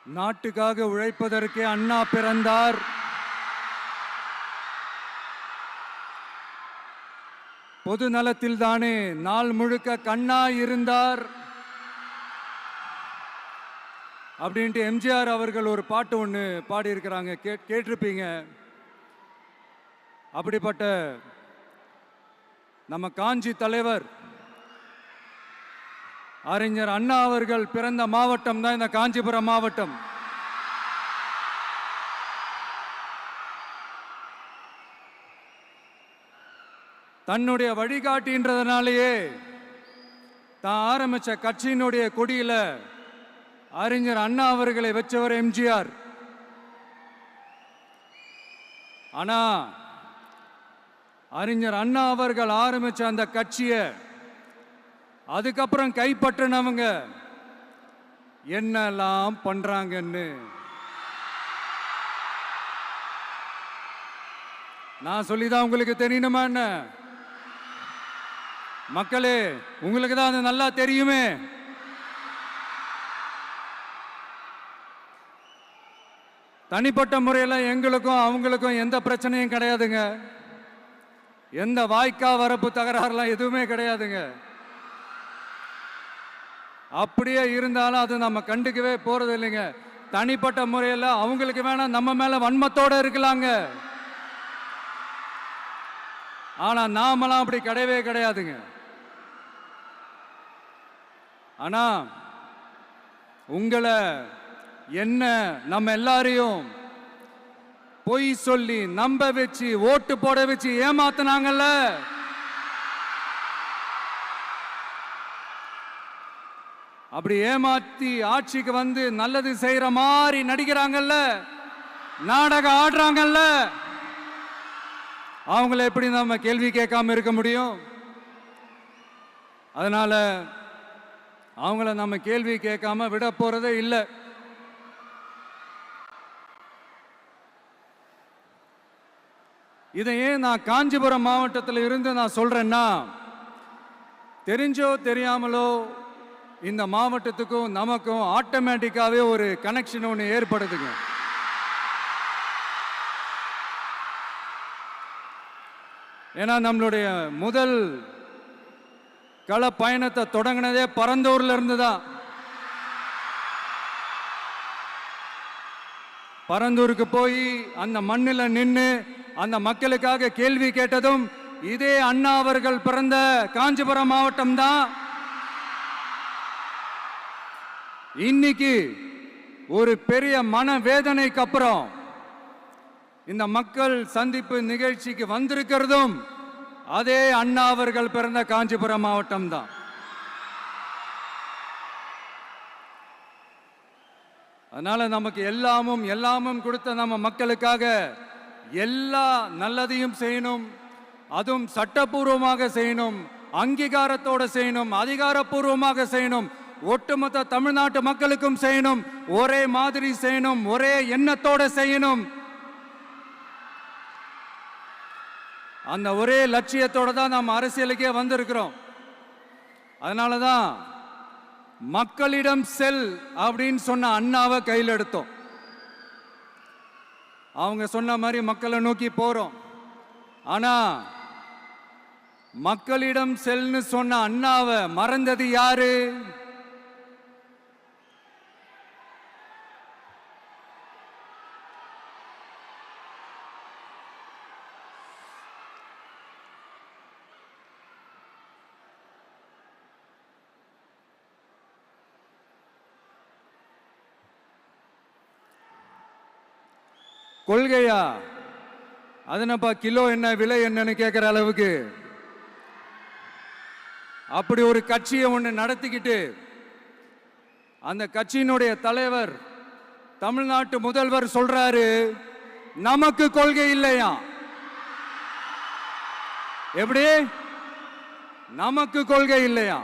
நாட்டுக்காக உழைப்பதற்கே அண்ணா பிறந்தார். பொது நலத்தில் தானே நாள் முழுக்க கண்ணா இருந்தார் அப்படின்ட்டு எம்ஜிஆர் அவர்கள் ஒரு பாட்டு ஒன்று பாடியிருக்கிறாங்க, கேட்டிருப்பீங்க. அப்படிப்பட்ட நம்ம காஞ்சி தலைவர் அறிஞர் அண்ணா அவர்கள் பிறந்த மாவட்டம் தான் இந்த காஞ்சிபுரம் மாவட்டம். தன்னுடைய வழிகாட்டின்றதுனாலேயே தான் ஆரம்பிச்ச கட்சியினுடைய கொடியில அறிஞர் அண்ணா அவர்களை வச்சவர் எம்ஜிஆர். ஆனா அறிஞர் அண்ணா அவர்கள் ஆரம்பிச்ச அந்த கட்சியை அதுக்கப்புறம் கைப்பற்றினவங்க என்னெல்லாம் பண்றாங்கன்னு நான் சொல்லிதான் உங்களுக்கு தெரியணுமா என்ன? மக்களே, உங்களுக்கு தான் அது நல்லா தெரியுமே. தனிப்பட்ட முறையில் எங்களுக்கும் அவங்களுக்கும் எந்த பிரச்சனையும் கிடையாதுங்க. எந்த வாய்க்கா வரப்பு தகராறுலாம் எதுவுமே கிடையாதுங்க. அப்படியே இருந்தாலும் அது நம்ம கண்டுக்கவே போறது இல்லைங்க. தனிப்பட்ட முறையில் அவங்களுக்கு வேணா நம்ம மேல வன்மத்தோட இருக்கலாங்க. ஆனா நாமெல்லாம் அப்படி கிடையவே கிடையாதுங்க. ஆனா உங்களை என்ன நம்ம எல்லாரையும் பொய் சொல்லி நம்ப வச்சு ஓட்டு போட வச்சு ஏமாத்தினாங்கல்ல, அப்படி ஏமாத்தி ஆட்சிக்கு வந்து நல்லது செய்யற மாதிரி நடிக்கிறாங்கல்ல, நாடகம் ஆடுறாங்கல்ல, அவங்கள எப்படி நம்ம கேள்வி கேட்காம இருக்க முடியும்? அதனால அவங்கள நம்ம கேள்வி கேட்காம விட போறதே இல்லை. இதையே நான் காஞ்சிபுரம் மாவட்டத்தில் இருந்து நான் சொல்றேன்னா, தெரிஞ்சோ தெரியாமலோ இந்த மாவட்டத்துக்கும் நமக்கும் ஆட்டோமேட்டிக்காவே ஒரு கனெக்ஷன் ஒன்று ஏற்படுதுங்க. ஏன்னா நம்மளுடைய முதல் கள பயணத்தை தொடங்கினதே பரந்தூர்ல இருந்து தான். பரந்தூருக்கு போய் அந்த மண்ணில் நின்று அந்த மக்களுக்காக கேள்வி கேட்டதும் இதே அண்ணா அவர்கள் பிறந்த காஞ்சிபுரம் மாவட்டம் தான். இன்னைக்கு ஒரு பெரிய மனவேதனைக்கு அப்புறம் இந்த மக்கள் சந்திப்பு நிகழ்ச்சிக்கு வந்திருக்கிறதும் அதே அண்ணா அவர்கள் பிறந்த காஞ்சிபுரம் மாவட்டம் தான். அதனால நமக்கு எல்லாமும் கொடுத்த நம்ம மக்களுக்காக எல்லா நல்லதையும் செய்யணும். அதுவும் சட்டப்பூர்வமாக செய்யணும், அங்கீகாரத்தோட செய்யணும், அதிகாரப்பூர்வமாக செய்யணும், ஒட்டுமொத்த தமிழ்நாட்டு மக்களுக்கும் செய்யணும், ஒரே மாதிரி செய்யணும், ஒரே எண்ணத்தோட செய்யணும். அந்த ஒரே லட்சியத்தோட தான் நாம் அரசியலுக்கே வந்திருக்கிறோம். அதனாலதான் மக்களிடம் செல் அப்படின்னு சொன்ன அண்ணாவை கையில் எடுத்தோம். அவங்க சொன்ன மாதிரி மக்களை நோக்கி போறோம். ஆனா மக்களிடம் செல்னு சொன்ன அண்ணாவை மறந்தது யாரு? கொள்கையா? அதனப்பா கிலோ என்ன விலை என்னன்னு கேட்கிற அளவுக்கு அப்படி ஒரு கட்சியை ஒன்று நடத்திக்கிட்டு அந்த கட்சியினுடைய தலைவர் தமிழ்நாட்டு முதல்வர் சொல்றாரு, நமக்கு கொள்கை இல்லையா? எப்படி நமக்கு கொள்கை இல்லையா?